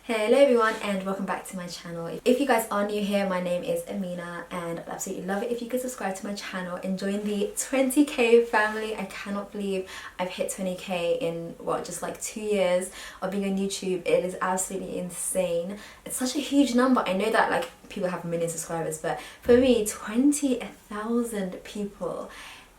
Hello everyone and welcome back to my channel. If you guys are new here, my name is Amina and I'd absolutely love it if you could subscribe to my channel and join the 20k family. I cannot believe I've hit 20k in what, just like 2 years of being on YouTube. It is absolutely insane. It's such a huge number. I know that like people have a million subscribers, but for me 20,000 people,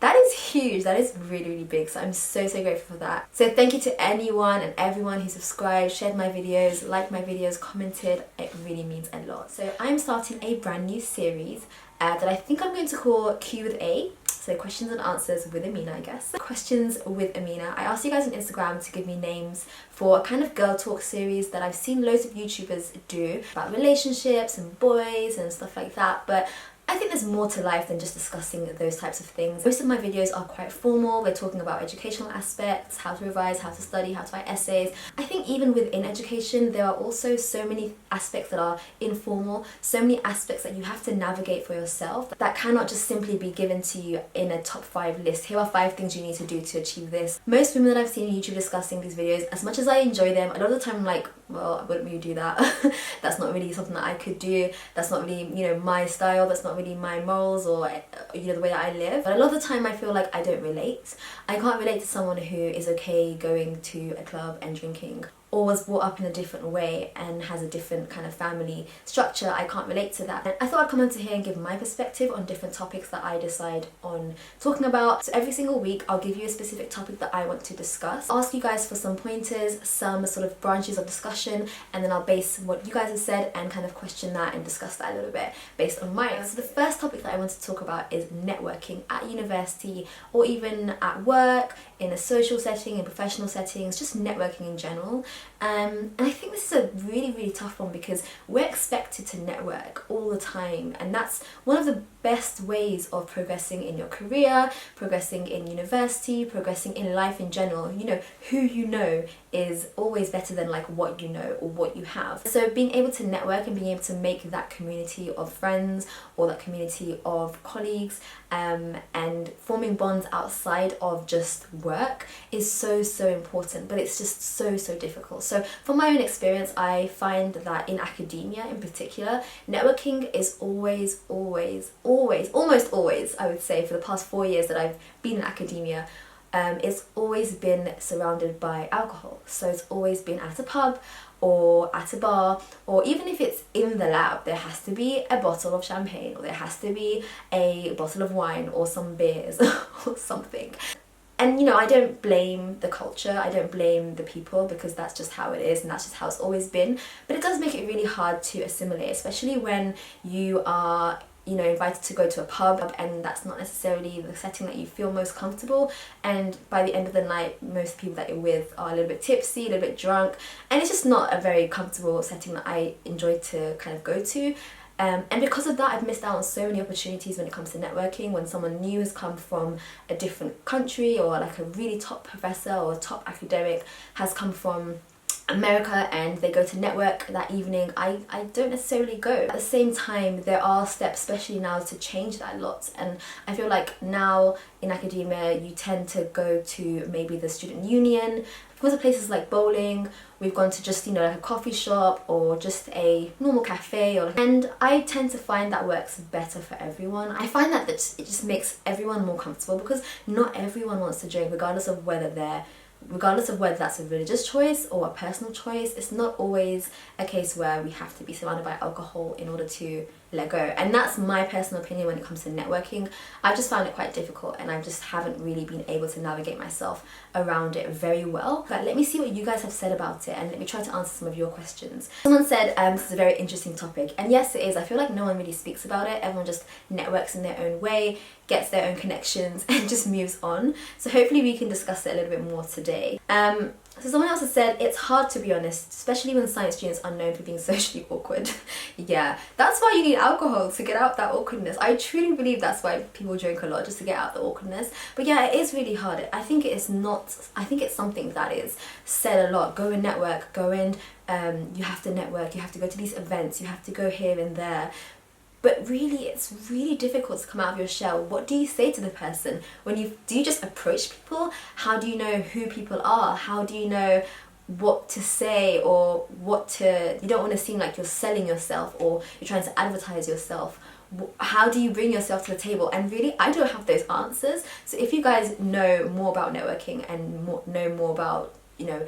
that is huge. That is really big, so I'm so grateful for that. So thank you to anyone and everyone who subscribed, shared my videos, liked my videos, commented. It really means a lot. So I'm starting a brand new series that I think I'm going to call Q with A. So questions and answers with Amina, I guess. Questions with Amina. I asked you guys on Instagram to give me names for a kind of girl talk series that I've seen loads of YouTubers do about relationships and boys and stuff like that, but I think there's more to life than just discussing those types of things. Most of my videos are quite formal. We're talking about educational aspects, how to revise, how to study, how to write essays. I think even within education, there are also so many aspects that are informal, so many aspects that you have to navigate for yourself that cannot just simply be given to you in a top 5 list. Here are 5 things you need to do to achieve this. Most women that I've seen on YouTube discussing these videos, as much as I enjoy them, a lot of the time I'm like, well, I wouldn't really do that. That's not really something that I could do. That's not really, you know, my style. That's not really my morals or, you know, the way that I live. But a lot of the time I feel like I don't relate. I can't relate to someone who is okay going to a club and drinking, or was brought up in a different way and has a different kind of family structure. I can't relate to that. And I thought I'd come onto here and give my perspective on different topics that I decide on talking about. So every single week I'll give you a specific topic that I want to discuss, ask you guys for some pointers, some sort of branches of discussion, and then I'll base what you guys have said and kind of question that and discuss that a little bit based on mine. So the first topic that I want to talk about is networking at university or even at work, in a social setting, in professional settings, just networking in general. And I think this is a really tough one because we're expected to network all the time, and that's one of the best ways of progressing in your career, progressing in university, progressing in life in general. You know, who you know is always better than like what you know or what you have. So being able to network and being able to make that community of friends or that community of colleagues and forming bonds outside of just work is so important, but it's just so difficult. So from my own experience, I find that in academia in particular, networking is almost always, I would say, for the past 4 years that I've been in academia, it's always been surrounded by alcohol. So it's always been at a pub or at a bar, or even if it's in the lab, there has to be a bottle of champagne or there has to be a bottle of wine or some beers or something. And you know, I don't blame the culture, I don't blame the people, because that's just how it is and that's just how it's always been. But it does make it really hard to assimilate, especially when you are, you know, invited to go to a pub and that's not necessarily the setting that you feel most comfortable, and by the end of the night most people that you're with are a little bit tipsy, a little bit drunk, and it's just not a very comfortable setting that I enjoy to kind of go to. And because of that, I've missed out on so many opportunities when it comes to networking. When someone new has come from a different country, or like a really top professor or a top academic has come from America and they go to network that evening, I don't necessarily go. At the same time, there are steps, especially now, to change that a lot, and I feel like now in academia you tend to go to maybe the student union. Because of places like bowling, we've gone to just, you know, like a coffee shop or just a normal cafe, and I tend to find that works better for everyone. I find that it just makes everyone more comfortable, because not everyone wants to drink, regardless of whether that's a religious choice or a personal choice. It's not always a case where we have to be surrounded by alcohol in order to let go. And that's my personal opinion when it comes to networking. I just found it quite difficult, and I just haven't really been able to navigate myself around it very well. But let me see what you guys have said about it, and let me try to answer some of your questions. Someone said this is a very interesting topic, and yes, it is. I feel like no one really speaks about it. Everyone just networks in their own way, gets their own connections, and just moves on. So hopefully we can discuss it a little bit more today. So someone else has said, it's hard to be honest, especially when science students are known for being socially awkward. Yeah, that's why you need alcohol, to get out that awkwardness. I truly believe that's why people drink a lot, just to get out the awkwardness. But yeah, it is really hard. I think it's something that is said a lot. Go and network, go and you have to network, you have to go to these events, you have to go here and there. But really, it's really difficult to come out of your shell. What do you say to the person? Do you just approach people? How do you know who people are? How do you know what to say or you don't want to seem like you're selling yourself or you're trying to advertise yourself. How do you bring yourself to the table? And really, I don't have those answers. So if you guys know more about networking and know more about, you know,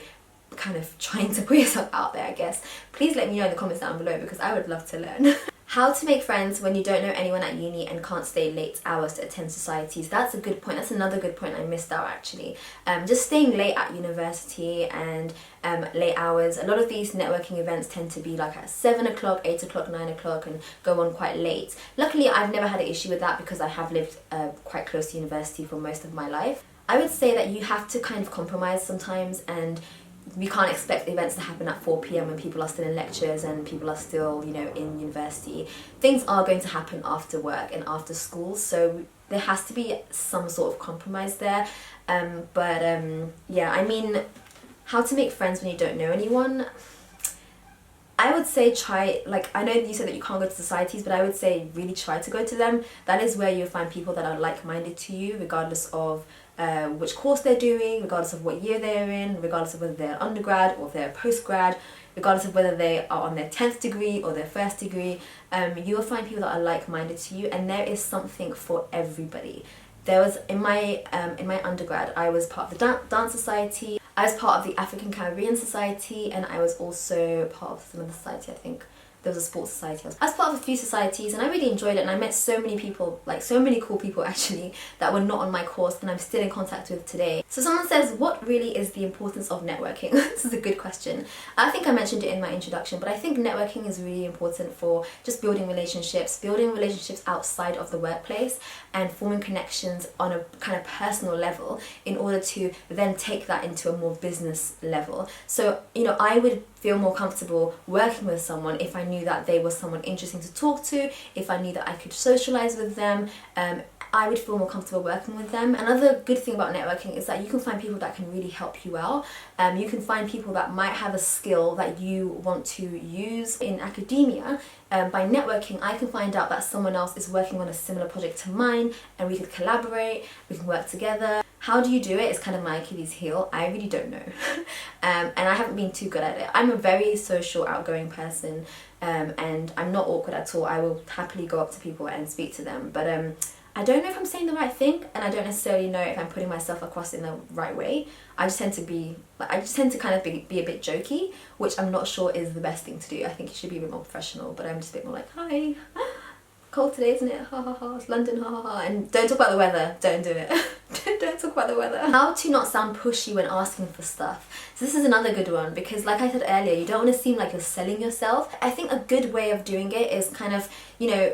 kind of trying to put yourself out there, I guess, please let me know in the comments down below, because I would love to learn. How to make friends when you don't know anyone at uni and can't stay late hours to attend societies. That's a good point. That's another good point I missed out, actually. Just staying late at university and late hours. A lot of these networking events tend to be like at 7 o'clock, 8 o'clock, 9 o'clock and go on quite late. Luckily, I've never had an issue with that because I have lived quite close to university for most of my life. I would say that you have to kind of compromise sometimes, and we can't expect events to happen at 4 p.m. when people are still in lectures and people are still, you know, in university. Things are going to happen after work and after school, so there has to be some sort of compromise there. Yeah, I mean, how to make friends when you don't know anyone? I would say try, like, I know you said that you can't go to societies, but I would say really try to go to them. That is where you'll find people that are like-minded to you, regardless of which course they're doing, regardless of what year they're in, regardless of whether they're undergrad or if they're postgrad, regardless of whether they are on their 10th degree or their first degree. You will find people that are like-minded to you, and there is something for everybody. There was, in my undergrad, I was part of the dance society, I was part of the African Caribbean Society, and I was also part of some other society, I think. There was a sports society. I was part of a few societies and I really enjoyed it, and I met so many people, like so many cool people actually, that were not on my course and I'm still in contact with today. So someone says, what really is the importance of networking? This is a good question. I think I mentioned it in my introduction, but I think networking is really important for just building relationships outside of the workplace and forming connections on a kind of personal level in order to then take that into a more business level. So, you know, I would feel more comfortable working with someone if I knew that they were someone interesting to talk to, if I knew that I could socialize with them. I would feel more comfortable working with them. Another good thing about networking is that you can find people that can really help you out. You can find people that might have a skill that you want to use in academia. By networking, I can find out that someone else is working on a similar project to mine and we could collaborate, we can work together. How do you do it? It's kind of my Achilles heel. I really don't know. And I haven't been too good at it. I'm a very social, outgoing person, and I'm not awkward at all. I will happily go up to people and speak to them. But I don't know if I'm saying the right thing, and I don't necessarily know if I'm putting myself across in the right way. I just tend to kind of be a bit jokey, which I'm not sure is the best thing to do. I think it should be a bit more professional, but I'm just a bit more like, hi, cold today, isn't it? Ha ha ha, it's London, ha ha ha. And don't talk about the weather, don't do it. Don't talk about the weather. How to not sound pushy when asking for stuff. So this is another good one, because like I said earlier, you don't want to seem like you're selling yourself. I think a good way of doing it is kind of, you know,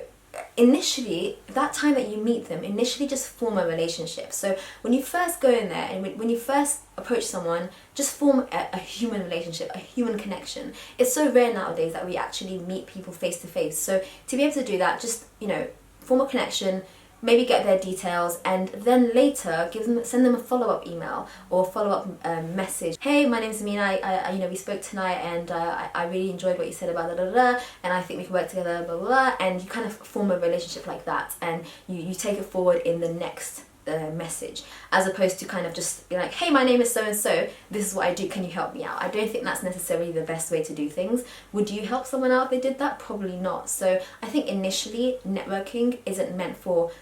initially, that time that you meet them, initially just form a relationship. So when you first go in there and when you first approach someone, just form a human relationship, a human connection. It's so rare nowadays that we actually meet people face to face. So to be able to do that, just, you know, form a connection, maybe get their details, and then later send them a follow-up email or follow-up message. Hey, my name's Amina. I you know, we spoke tonight, and I really enjoyed what you said about da da da, and I think we can work together, blah blah blah. And you kind of form a relationship like that, and you take it forward in the next message, as opposed to kind of just be like, hey, my name is so and so, this is what I do, can you help me out? I don't think that's necessarily the best way to do things. Would you help someone out if they did that? Probably not. So I think initially networking isn't meant for,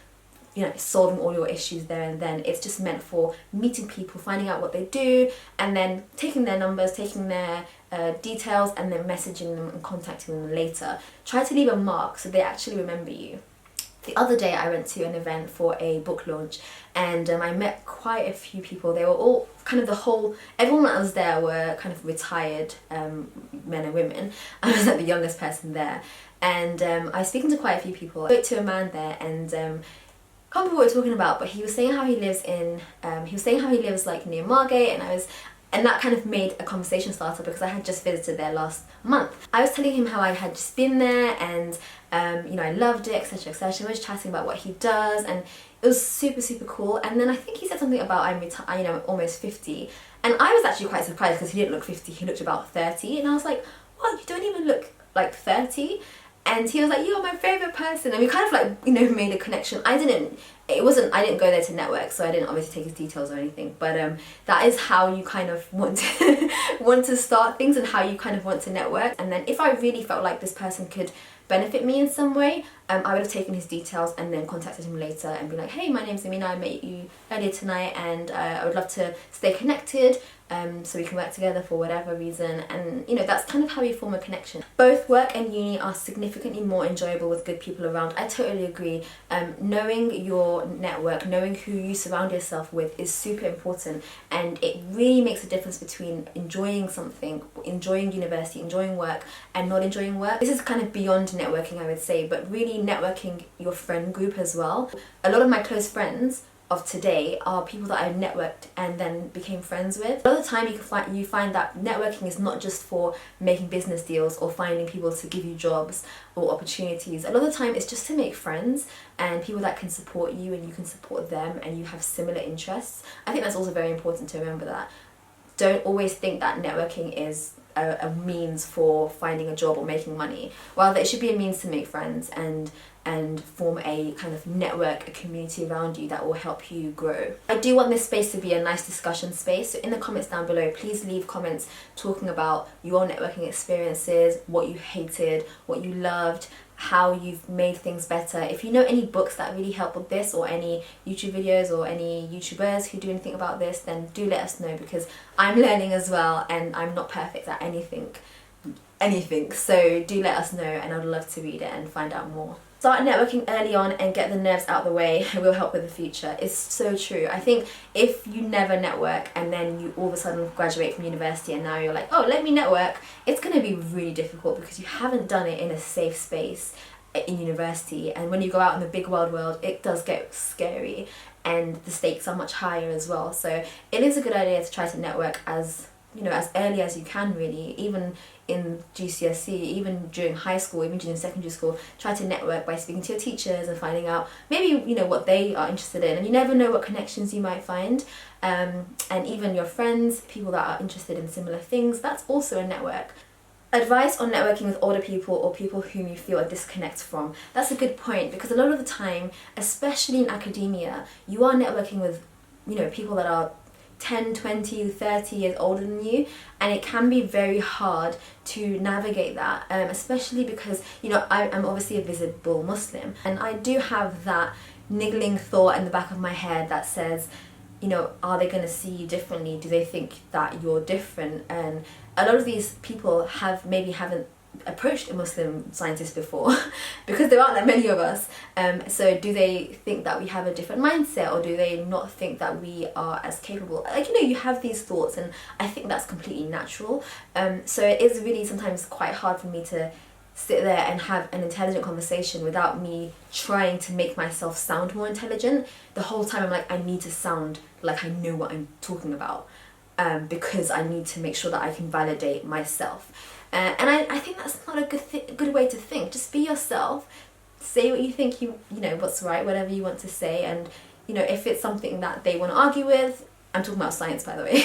you know, solving all your issues there and then. It's just meant for meeting people, finding out what they do, and then taking their numbers, taking their details, and then messaging them and contacting them later. Try to leave a mark so they actually remember you. The other day I went to an event for a book launch, and I met quite a few people. They were all kind of everyone that was there were kind of retired men and women. I was like the youngest person there, and I was speaking to quite a few people. I spoke to a man there, and I can't remember what we were talking about, but he was saying how he lives like near Margate, and that kind of made a conversation starter because I had just visited there last month. I was telling him how I had just been there, and you know, I loved it, etc, etc. We were just chatting about what he does, and it was super, super cool. And then I think he said something about I'm almost 50, and I was actually quite surprised because he didn't look 50, he looked about 30, and I was like, what, you don't even look like 30? and he was like, you're my favourite person, and we kind of like, you know, made a connection. I didn't go there to network, so I didn't obviously take his details or anything, but that is how you kind of want to want to start things, and how you kind of want to network. And then if I really felt like this person could benefit me in some way, I would have taken his details and then contacted him later and be like, hey, my name's Amina, I met you earlier tonight, and I would love to stay connected, so we can work together for whatever reason. And you know, that's kind of how you form a connection. Both work and uni are significantly more enjoyable with good people around. I totally agree. Knowing your network, knowing who you surround yourself with is super important, and it really makes a difference between enjoying something, enjoying university, enjoying work, and not enjoying work. This is kind of beyond networking, I would say, but really networking your friend group as well. A lot of my close friends of today are people that I networked and then became friends with. A lot of the time you find that networking is not just for making business deals or finding people to give you jobs or opportunities. A lot of the time it's just to make friends and people that can support you and you can support them and you have similar interests. I think that's also very important to remember that. Don't always think that networking is a means for finding a job or making money. Rather, it should be a means to make friends and form a kind of network, a community around you that will help you grow. I do want this space to be a nice discussion space, so in the comments down below, please leave comments talking about your networking experiences, what you hated, what you loved, how you've made things better. If you know any books that really help with this, or any YouTube videos or any YouTubers who do anything about this, then do let us know, because I'm learning as well and I'm not perfect at anything, so do let us know and I'd love to read it and find out more. Start networking early on and get the nerves out of the way. It will help with the future. It's so true. I think if you never network and then you all of a sudden graduate from university and now you're like, oh, let me network, it's going to be really difficult because you haven't done it in a safe space in university. And when you go out in the big world, it does get scary and the stakes are much higher as well. So it is a good idea to try to network as early as you can, really, even in GCSE, even during high school, even during secondary school. Try to network by speaking to your teachers and finding out maybe, you know, what they are interested in, and you never know what connections you might find. And even your friends, people that are interested in similar things, that's also a network. Advice on networking with older people or people whom you feel a disconnect from. That's a good point, because a lot of the time, especially in academia, you are networking with, you know, people that are 10, 20, 30 years older than you, and it can be very hard to navigate that, especially because, you know, I'm obviously a visible Muslim, and I do have that niggling thought in the back of my head that says, you know, are they going to see you differently? Do they think that you're different? And a lot of these people haven't approached a Muslim scientist before because there aren't that many of us, so do they think that we have a different mindset, or do they not think that we are as capable? Like, you know, you have these thoughts, and I think that's completely natural. So it is really sometimes quite hard for me to sit there and have an intelligent conversation without me trying to make myself sound more intelligent. The whole time I'm like, I need to sound like I know what I'm talking about, because I need to make sure that I can validate myself. And I think that's not a good way to think. Just be yourself, say what you think you know what's right, whatever you want to say, and you know, if it's something that they want to argue with, I'm talking about science, by the way.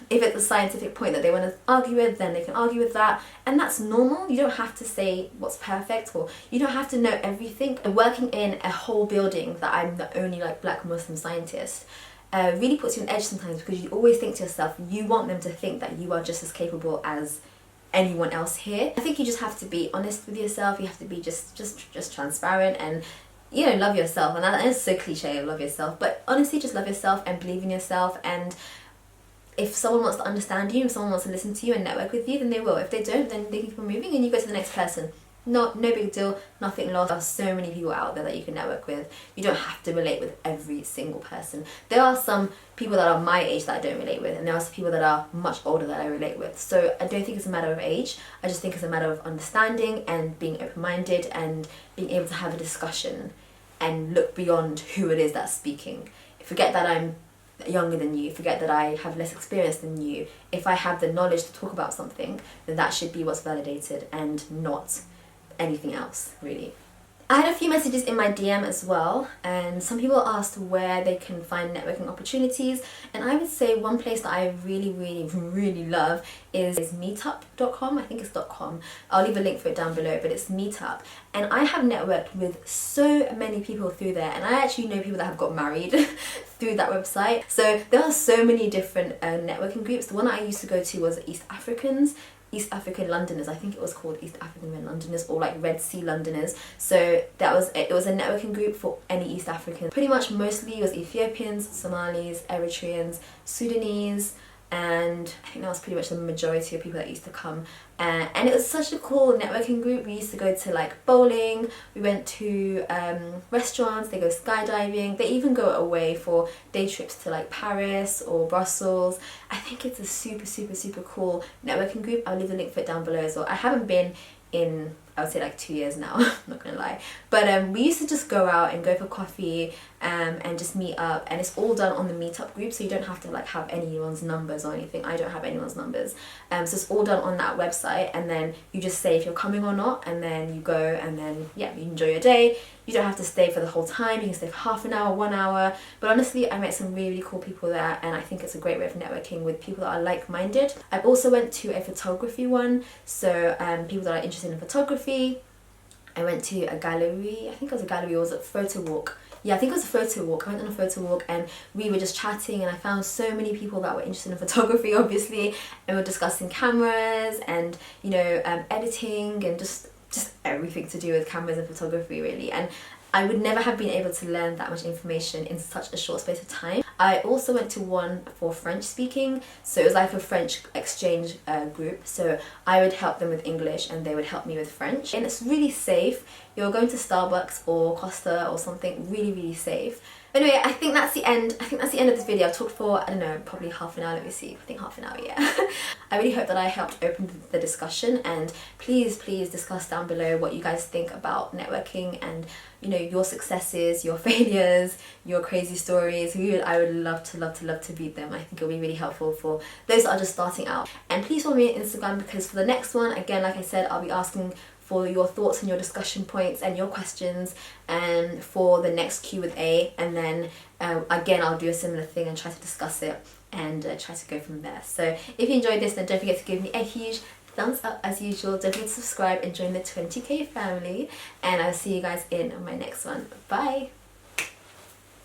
If it's a scientific point that they want to argue with, then they can argue with that, and that's normal. You don't have to say what's perfect, or you don't have to know everything. Working in a whole building that I'm the only like black Muslim scientist really puts you on edge sometimes, because you always think to yourself, you want them to think that you are just as capable as anyone else here. I think you just have to be honest with yourself. You have to be just transparent, and you know, love yourself. And that is so cliche, love yourself, but honestly, just love yourself and believe in yourself. And if someone wants to understand you, if someone wants to listen to you and network with you, then they will. If they don't, then they keep on moving and you go to the next person. No big deal, nothing lost. There are so many people out there that you can network with. You don't have to relate with every single person. There are some people that are my age that I don't relate with, and there are some people that are much older that I relate with. So I don't think it's a matter of age. I just think it's a matter of understanding and being open-minded and being able to have a discussion and look beyond who it is that's speaking. Forget that I'm younger than you, forget that I have less experience than you. If I have the knowledge to talk about something, then that should be what's validated and not anything else, really. I had a few messages in my DM as well, and some people asked where they can find networking opportunities, and I would say one place that I really love is meetup.com. I think it's .com. I'll leave a link for it down below, but it's Meetup, and I have networked with so many people through there, and I actually know people that have got married through that website. So there are so many different networking groups. The one I used to go to was East African Londoners, I think it was called East African Londoners, or like Red Sea Londoners. So it was a networking group for any East Africans. Pretty much mostly it was Ethiopians, Somalis, Eritreans, Sudanese, and I think that was pretty much the majority of people that used to come. And it was such a cool networking group. We used to go to like bowling, we went to restaurants, they go skydiving, they even go away for day trips to like Paris or Brussels. I think it's a super cool networking group. I'll leave the link for it down below as well. I haven't been in, I would say, like 2 years now, I'm not gonna lie, but we used to just go out and go for coffee and just meet up, and it's all done on the meetup group, so you don't have to like have anyone's numbers or anything. I don't have anyone's numbers, so it's all done on that website, and then you just say if you're coming or not, and then you go, and then yeah, you enjoy your day. You don't have to stay for the whole time, you can stay for half an hour, 1 hour, but honestly I met some really cool people there, and I think it's a great way of networking with people that are like-minded. I've also went to a photography one, so people that are interested in photography. I went to a gallery, I think it was a gallery, or was it a photo walk? Yeah, I think it was a photo walk. I went on a photo walk and we were just chatting, and I found so many people that were interested in photography, obviously, and we were discussing cameras and, you know, editing and just everything to do with cameras and photography, really. And I would never have been able to learn that much information in such a short space of time. I also went to one for French speaking, so it was like a French exchange group, so I would help them with English and they would help me with French. And it's really safe. You're going to Starbucks or Costa or something, really safe. But anyway, I think that's the end. I think that's the end of this video. I've talked for, I don't know, probably half an hour. Let me see. I think half an hour, yeah. I really hope that I helped open the discussion, and please discuss down below what you guys think about networking and, you know, your successes, your failures, your crazy stories. I would love to read them. I think it'll be really helpful for those that are just starting out. And please follow me on Instagram, because for the next one, again, like I said, I'll be asking for your thoughts and your discussion points and your questions, and for the next Q&A, and then again I'll do a similar thing and try to discuss it and try to go from there. So if you enjoyed this, then don't forget to give me a huge thumbs up as usual. Don't forget to subscribe and join the 20k family, and I'll see you guys in my next one. Bye.